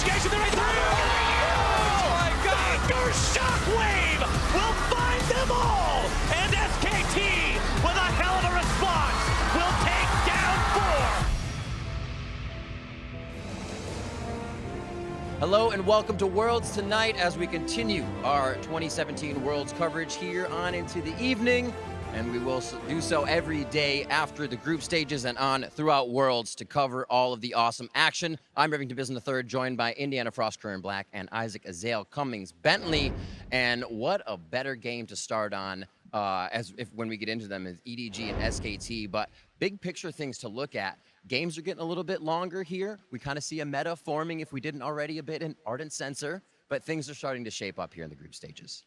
initiation, they're right through! Oh my god! Your shockwave will find them all! And SKT, with a hell of a response, will take down 4! Hello and welcome to Worlds tonight as we continue our 2017 Worlds coverage here on into the evening. And we will do so every day after the group stages and on throughout Worlds to cover all of the awesome action. I'm Rivington Business III, joined by Indiana Froskurinn Black and Isaac Azael Cummings Bentley. And what a better game to start on when we get into them is EDG and SKT. But big picture things to look at. Games are getting a little bit longer here. We kind of see a meta forming, if we didn't already, a bit in Ardent Sensor. But things are starting to shape up here in the group stages.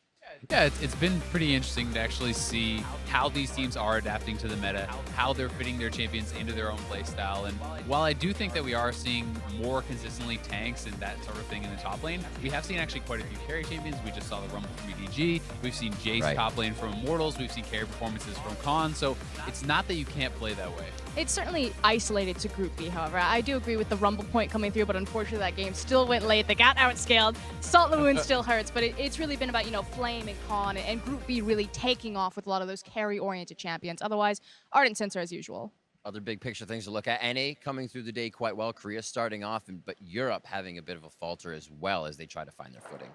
Yeah, it's been pretty interesting to actually see how these teams are adapting to the meta, how they're fitting their champions into their own playstyle. And while I do think that we are seeing more consistently tanks and that sort of thing in the top lane, we have seen actually quite a few carry champions. We just saw the Rumble from EDG. We've seen Jace top lane from Immortals. We've seen carry performances from Khan. So it's not that you can't play that way. It's certainly isolated to Group B, however. I do agree with the Rumble point coming through, but unfortunately that game still went late. They got outscaled. Salt in the Wound still hurts, but it's really been about, Flame and Khan and Group B really taking off with a lot of those carry-oriented champions. Otherwise, Ardent Sensor as usual. Other big picture things to look at. NA coming through the day quite well. Korea starting off, but Europe having a bit of a falter as well as they try to find their footing.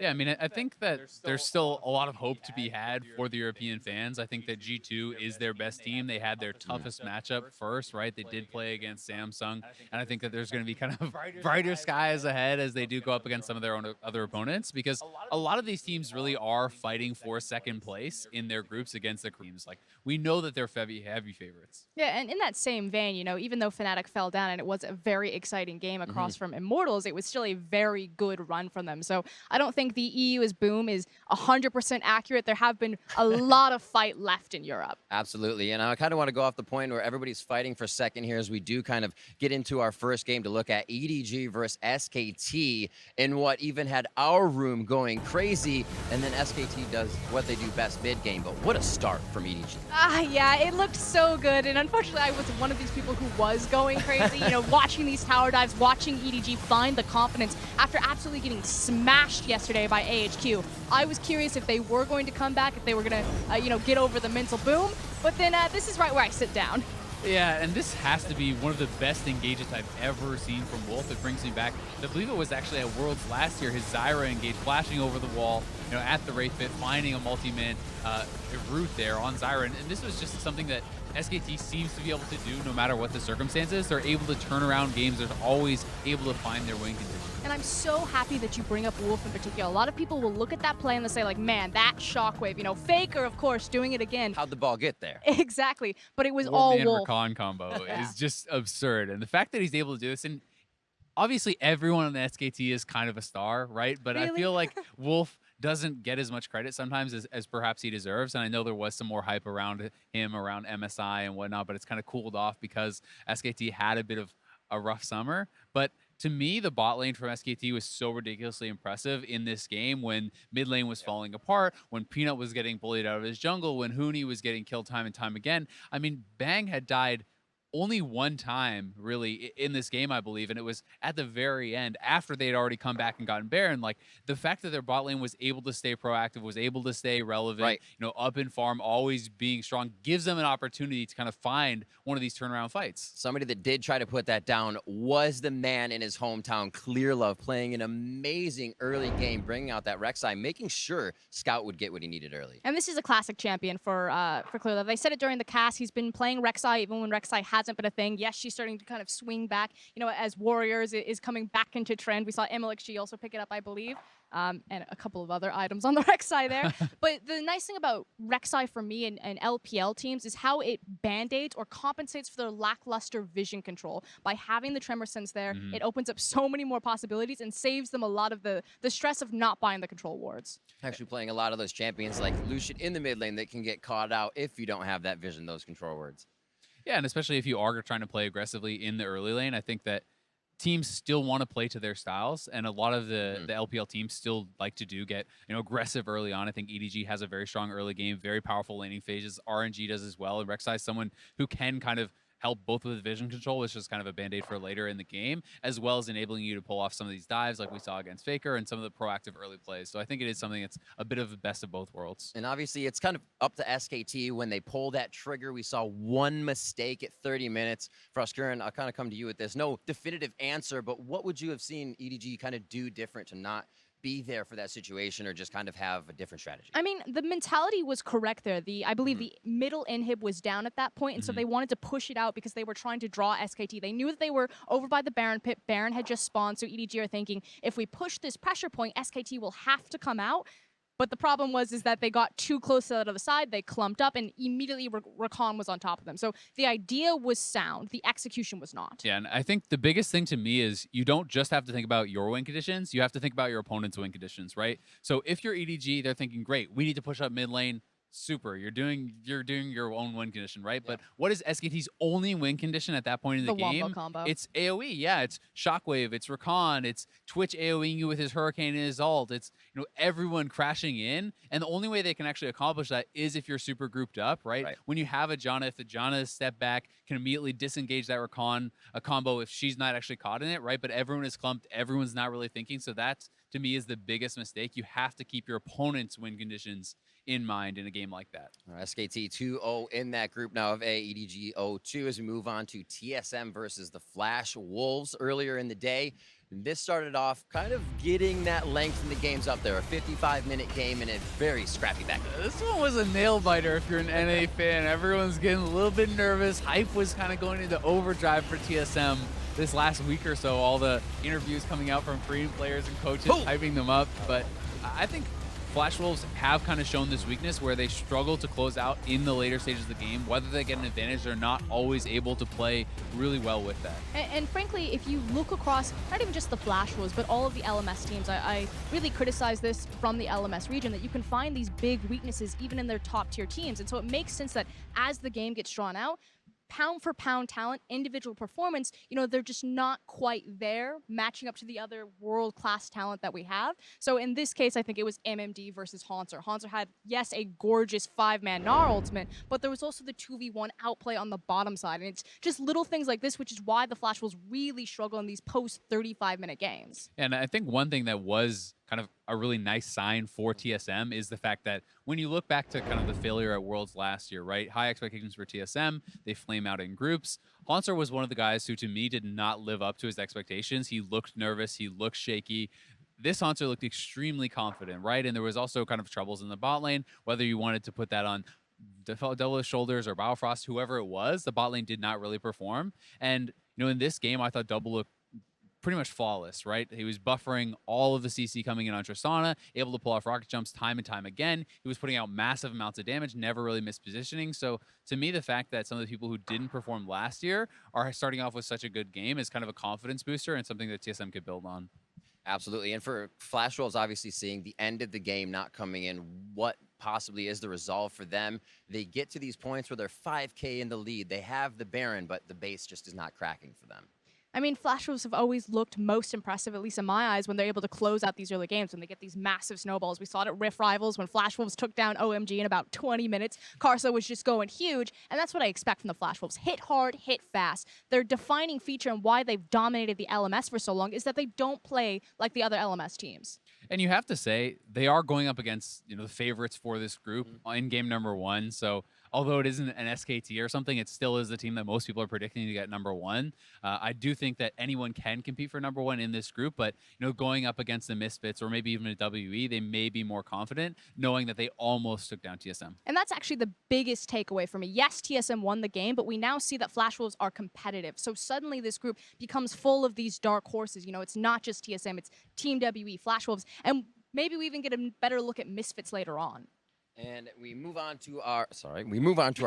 Yeah, I mean, I think that there's still a lot of hope to be had for the European fans. I think that G2 is their best team. They had their toughest matchup first, right? They did play against Samsung, and I think that there's going to be kind of brighter skies ahead as they do go up against some of their own other opponents, because a lot of these teams really are fighting for second place in their groups against the teams. Like, we know that they're heavy favorites. Yeah, and in that same vein, even though Fnatic fell down and it was a very exciting game across from Immortals, it was still a very good run from them. So I don't think the EU is boom is 100% accurate. There have been a lot of fight left in Europe. Absolutely, and I kind of want to go off the point where everybody's fighting for second here as we do kind of get into our first game to look at EDG versus SKT in what even had our room going crazy, and then SKT does what they do best mid-game, but what a start from EDG. Yeah, it looked so good, and unfortunately I was one of these people who was going crazy, watching these tower dives, watching EDG find the confidence after absolutely getting smashed yesterday by AHQ. I was curious if they were going to come back, if they were going to, get over the mental boom, but then this is right where I sit down. Yeah, and this has to be one of the best engages I've ever seen from Wolf. It brings me back, I believe it was actually at Worlds last year, his Zyra engage, flashing over the wall, at the Wraith Pit, finding a multi-man route there on Zyra. And this was just something that SKT seems to be able to do no matter what the circumstances. They're able to turn around games. They're always able to find their win condition. And I'm so happy that you bring up Wolf in particular. A lot of people will look at that play and they'll say, like, man, that shockwave, Faker, of course, doing it again. How'd the ball get there? Exactly. But it was all Wolf. Rakan combo is just absurd. And the fact that he's able to do this, and obviously everyone on the SKT is kind of a star, right? But really? I feel like Wolf doesn't get as much credit sometimes as perhaps he deserves. And I know there was some more hype around him, around MSI and whatnot, but it's kind of cooled off because SKT had a bit of a rough summer. But to me, the bot lane from SKT was so ridiculously impressive in this game when mid lane was falling apart, when Peanut was getting bullied out of his jungle, when Huni was getting killed time and time again. I mean, Bang had died only one time really in this game, I believe, and it was at the very end after they had already come back and gotten Baron. Like, the fact that their bot lane was able to stay proactive, was able to stay relevant, up in farm, always being strong, gives them an opportunity to kind of find one of these turnaround fights. Somebody that did try to put that down was the man in his hometown, Clearlove, playing an amazing early game, bringing out that Rek'Sai, making sure Scout would get what he needed early. And this is a classic champion for Clearlove. They said it during the cast. He's been playing Rek'Sai even when Rek'Sai hasn't been a thing. Yes, she's starting to kind of swing back, as Warriors is coming back into trend. We saw MLXG also pick it up, I believe. And a couple of other items on the Rek'Sai there. But the nice thing about Rek'Sai for me and LPL teams is how it band-aids or compensates for their lackluster vision control. By having the Tremor Sense there, it opens up so many more possibilities and saves them a lot of the stress of not buying the control wards. Actually playing a lot of those champions like Lucian in the mid lane that can get caught out if you don't have that vision, those control wards. Yeah, and especially if you are trying to play aggressively in the early lane, I think that teams still want to play to their styles, and a lot of the LPL teams still like to get aggressive early on. I think EDG has a very strong early game, very powerful laning phases. RNG does as well, and Rek'Sai is someone who can kind of help both with vision control, which is kind of a band-aid for later in the game, as well as enabling you to pull off some of these dives like we saw against Faker and some of the proactive early plays. So I think it is something that's a bit of the best of both worlds. And obviously, it's kind of up to SKT when they pull that trigger. We saw one mistake at 30 minutes. Froskurinn, I'll kind of come to you with this. No definitive answer, but what would you have seen EDG kind of do different to not be there for that situation or just kind of have a different strategy? I mean, the mentality was correct there. I believe the middle inhib was down at that point, and so they wanted to push it out because they were trying to draw SKT. They knew that they were over by the Baron pit. Baron had just spawned, so EDG are thinking, if we push this pressure point, SKT will have to come out. But the problem was that they got too close to the other side, they clumped up, and immediately Rakan was on top of them. So the idea was sound, the execution was not. Yeah, and I think the biggest thing to me is you don't just have to think about your win conditions, you have to think about your opponent's win conditions, right? So if you're EDG, they're thinking, great, we need to push up mid lane. Super, you're doing your own win condition, right? Yeah. But what is SKT's only win condition at that point in the game? Wombo combo. It's AoE, yeah. It's Shockwave, it's Rakan, it's Twitch AoEing you with his Hurricane and his ult. It's everyone crashing in, and the only way they can actually accomplish that is if you're super grouped up, right? When you have a Janna, if the Janna step back, can immediately disengage that Rakan a combo if she's not actually caught in it, right? But everyone is clumped, everyone's not really thinking, so that to me is the biggest mistake. You have to keep your opponent's win conditions in mind in a game like that. SKT 2-0 in that group now of EDG 0-2 as we move on to TSM versus the Flash Wolves earlier in the day. This started off kind of getting that length in the games up there, a 55-minute game and a very scrappy back. This one was a nail-biter if you're an NA fan. Everyone's getting a little bit nervous. Hype was kind of going into overdrive for TSM this last week or so. All the interviews coming out from Korean players and coaches hyping them up. But I think Flash Wolves have kind of shown this weakness where they struggle to close out in the later stages of the game. Whether they get an advantage, they're not always able to play really well with that. And frankly, if you look across, not even just the Flash Wolves, but all of the LMS teams, I really criticize this from the LMS region, that you can find these big weaknesses even in their top tier teams. And so it makes sense that as the game gets drawn out, pound for pound talent, individual performance, they're just not quite there matching up to the other world-class talent that we have. So in this case, I think it was MMD versus Hauntzer. Hauntzer had, yes, a gorgeous 5-man Gnar ultimate, but there was also the 2v1 outplay on the bottom side. And it's just little things like this, which is why the Flash Wolves really struggle in these post-35-minute games. And I think one thing that was kind of a really nice sign for TSM is the fact that when you look back to kind of the failure at Worlds last year, right? High expectations for TSM, they flame out in groups. Hauntzer was one of the guys who, to me, did not live up to his expectations. He looked nervous, he looked shaky. This Hauntzer looked extremely confident, right? And there was also kind of troubles in the bot lane, whether you wanted to put that on Devil's Shoulders or Bifrost, whoever it was, the bot lane did not really perform. And, in this game, I thought Double looked pretty much flawless, right? He was buffering all of the CC coming in on Tristana, able to pull off rocket jumps time and time again. He was putting out massive amounts of damage, never really missed positioning. So to me, the fact that some of the people who didn't perform last year are starting off with such a good game is kind of a confidence booster and something that TSM could build on. Absolutely. And for Flash Wolves, obviously seeing the end of the game not coming in, what possibly is the resolve for them? They get to these points where they're 5K in the lead. They have the Baron, but the base just is not cracking for them. I mean, Flash Wolves have always looked most impressive, at least in my eyes, when they're able to close out these early games, when they get these massive snowballs. We saw it at Rift Rivals when Flash Wolves took down OMG in about 20 minutes. Karsa was just going huge, and that's what I expect from the Flash Wolves. Hit hard, hit fast. Their defining feature and why they've dominated the LMS for so long is that they don't play like the other LMS teams. And you have to say, they are going up against the favorites for this group in game number 1, so although it isn't an SKT or something, it still is the team that most people are predicting to get number 1. I do think that anyone can compete for number 1 in this group, but going up against the Misfits or maybe even a WE, they may be more confident knowing that they almost took down TSM. And that's actually the biggest takeaway for me. Yes, TSM won the game, but we now see that Flash Wolves are competitive. So suddenly this group becomes full of these dark horses. It's not just TSM, it's Team WE, Flash Wolves, and maybe we even get a better look at Misfits later on. And we move on to our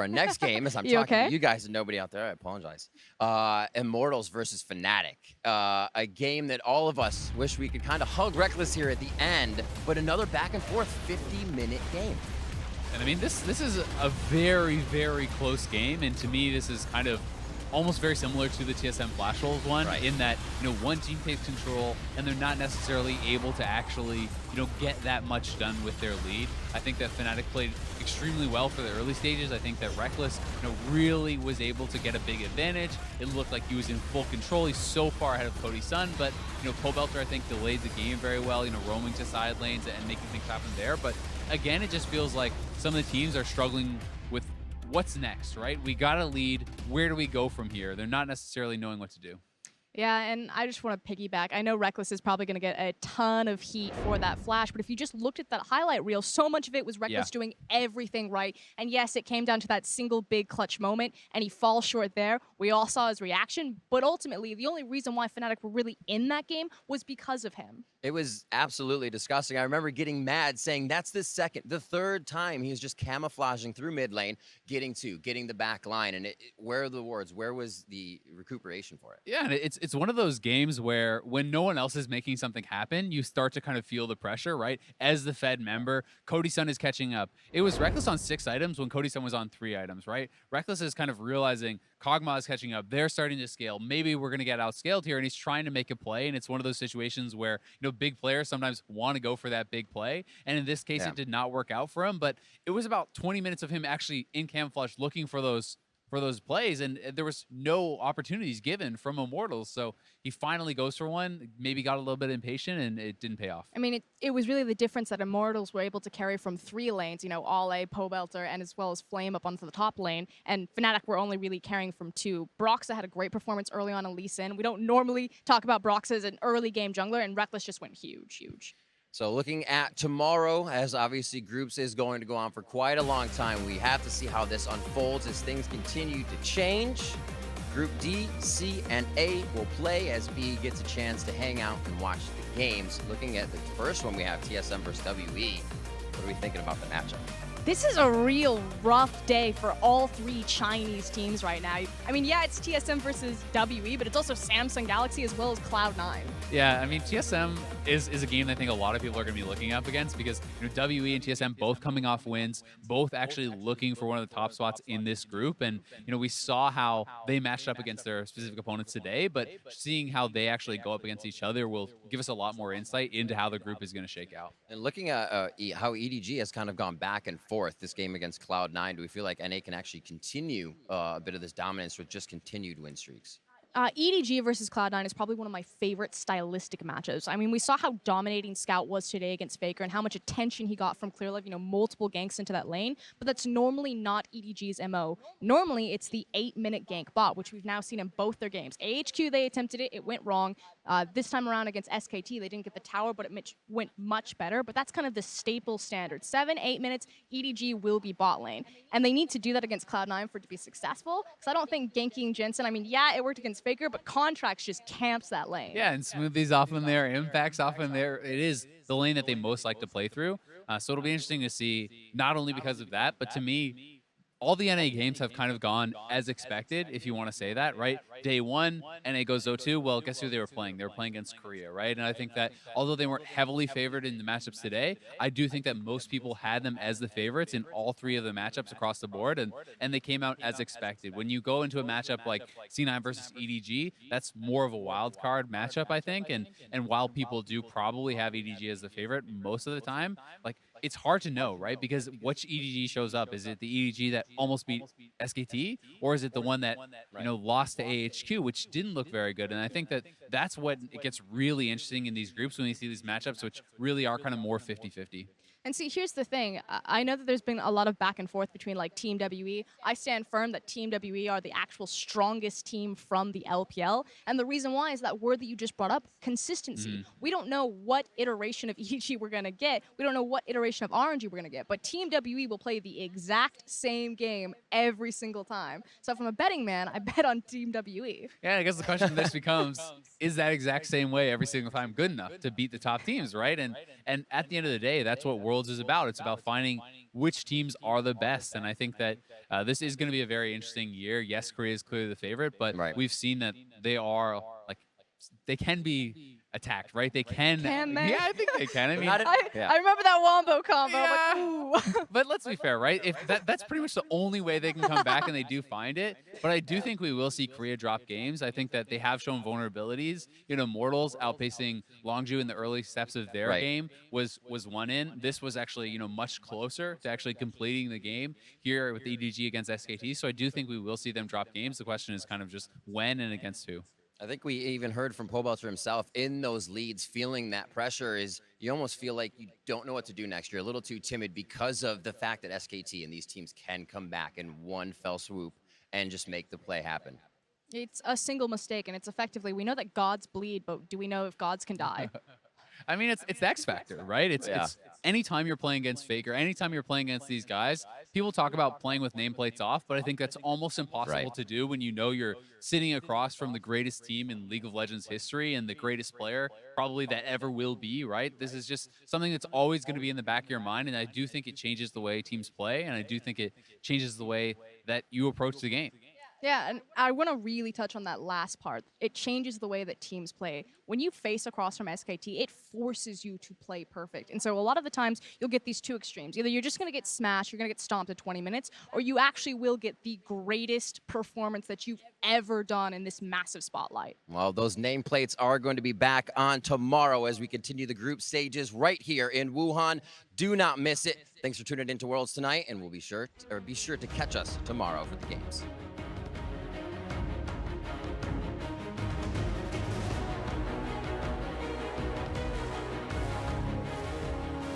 next game as I'm talking to you guys and nobody out there. I apologize. Immortals versus Fnatic. A game that all of us wish we could kind of hug Reckless here at the end, but another back and forth 50-minute game. And I mean, this is a very, very close game, and to me, this is kind of almost very similar to the TSM Flash Rolls one, Right. in that, one team takes control and they're not necessarily able to actually, get that much done with their lead. I think that Fnatic played extremely well for the early stages. I think that Reckless, really was able to get a big advantage. It looked like he was in full control. He's so far ahead of Cody's son, but, Pobelter, I think, delayed the game very well, roaming to side lanes and making things happen there. But again, it just feels like some of the teams are struggling with what's next, right? We got a lead. Where do we go from here? They're not necessarily knowing what to do. Yeah, and I just want to piggyback. I know Reckless is probably going to get a ton of heat for that flash, but if you just looked at that highlight reel, so much of it was Reckless doing everything right. And yes, it came down to that single big clutch moment, and he falls short there. We all saw his reaction, but ultimately, the only reason why Fnatic were really in that game was because of him. It was absolutely disgusting. I remember getting mad, saying that's the third time he was just camouflaging through mid lane, getting the back line. And where are the wards? Where was the recuperation for it? Yeah, and it's one of those games where when no one else is making something happen, you start to kind of feel the pressure, right? As the Fed member, Cody's son is catching up. It was Reckless on 6 items when Cody's son was on 3 items, right? Reckless is kind of realizing Kog'Maw is catching up. They're starting to scale. Maybe we're going to get outscaled here, and he's trying to make a play, and it's one of those situations where, big players sometimes want to go for that big play, and in this case, it did not work out for him, but it was about 20 minutes of him actually in camouflage looking for those plays, and there was no opportunities given from Immortals, so he finally goes for one, maybe got a little bit impatient, and it didn't pay off. I mean, it was really the difference that Immortals were able to carry from 3 lanes, Ale, Pobelter, and as well as Flame up onto the top lane, and Fnatic were only really carrying from 2. Broxa had a great performance early on in Lee Sin. We don't normally talk about Broxa as an early game jungler, and Reckless just went huge. So looking at tomorrow, as obviously groups is going to go on for quite a long time, we have to see how this unfolds as things continue to change. Group D, C, and A will play as B gets a chance to hang out and watch the games. Looking at the first one, we have TSM versus WE. What are we thinking about the matchup? This is a real rough day for all 3 Chinese teams right now. I mean, yeah, it's TSM versus WE, but it's also Samsung Galaxy as well as Cloud9. Yeah, I mean, TSM is a game that I think a lot of people are going to be looking up against because WE and TSM both coming off wins, both actually looking for one of the top spots in this group. And, we saw how they matched up against their specific opponents today, but seeing how they actually go up against each other will give us a lot more insight into how the group is going to shake out. And looking at how EDG has kind of gone back and forth this game against Cloud9, do we feel like NA can actually continue a bit of this dominance with just continued win streaks? EDG versus Cloud9 is probably one of my favorite stylistic matches. I mean, we saw how dominating Scout was today against Faker and how much attention he got from Clearlive, multiple ganks into that lane, but that's normally not EDG's MO. Normally, it's the 8-minute gank bot, which we've now seen in both their games. AHQ, they attempted it went wrong. This time around against SKT, they didn't get the tower, but it went much better, but that's kind of the staple standard. 7-8 minutes, EDG will be bot lane, and they need to do that against Cloud9 for it to be successful, because I don't think ganking Jensen, I mean, yeah, it worked against Faker, but Contracts just camps that lane. Yeah, and Smoothie's off in there, Impact's off in there. It is the lane that they most like to play through. So it'll be interesting to see, not only because of that, but to me, all the NA games have kind of gone as expected, if you want to say that, right? Day 1, NA goes 0-2. Well, guess who they were playing? They were playing against Korea, right? And I think that although they weren't heavily favored in the matchups today, I do think that most people had them as the favorites in all 3 of the matchups across the board, and they came out as expected. When you go into a matchup like C9 versus EDG, that's more of a wild card matchup, I think, and while people do probably have EDG as the favorite most of the time, like, it's hard to know, right? Because which EDG shows up? Is it the EDG that almost beat SKT, or is it the one that lost to AHQ, which didn't look very good? And I think that that's what it gets really interesting in these groups when you see these matchups, which really are kind of more 50-50. And see, here's the thing. I know that there's been a lot of back and forth between like Team WE. I stand firm that Team WE are the actual strongest team from the LPL. And the reason why is that word that you just brought up, consistency. We don't know what iteration of EG we're going to get. We don't know what iteration of RNG we're going to get. But Team WE will play the exact same game every single time. So if I'm a betting man, I bet on Team WE. Yeah, I guess the question of this becomes, is that exact same way every single time good enough to beat the top teams, right? And at the end of the day, that's what Worlds is about. It's about finding which teams are the best, and I think that this is going to be a very interesting year. Yes, Korea is clearly the favorite, but we've seen that they are like they can be attacked, right? They can. Can they? Yeah, I think they can. I mean, Not I remember that wombo combo. I'm like, ooh. but let's be fair, right? If that's pretty much the only way they can come back, and they do find it. But I do think we will see Korea drop games. I think that they have shown vulnerabilities. Immortals outpacing Longju in the early steps of their game was one in. This was actually much closer to actually completing the game here with EDG against SKT. So I do think we will see them drop games. The question is kind of just when and against who. I think we even heard from Pobelter himself in those leads, feeling that pressure is you almost feel like you don't know what to do next. You're a little too timid because of the fact that SKT and these teams can come back in one fell swoop and just make the play happen. It's a single mistake, and it's effectively, we know that gods bleed, but do we know if gods can die? I mean, it's the X factor, right? It's anytime you're playing against Faker, anytime you're playing against these guys, people talk about playing with nameplates off, but I think that's almost impossible to do when you know you're sitting across from the greatest team in League of Legends history and the greatest player probably that ever will be, right? This is just something that's always going to be in the back of your mind, and I do think it changes the way teams play, and I do think it changes the way that you approach the game. Yeah, and I want to really touch on that last part. It changes the way that teams play. When you face across from SKT, it forces you to play perfect. And so a lot of the times, you'll get these two extremes. Either you're just going to get smashed, you're going to get stomped at 20 minutes, or you actually will get the greatest performance that you've ever done in this massive spotlight. Well, those nameplates are going to be back on tomorrow as we continue the group stages right here in Wuhan. Do not miss it. Thanks for tuning into Worlds tonight, and we'll be sure to catch us tomorrow for the games.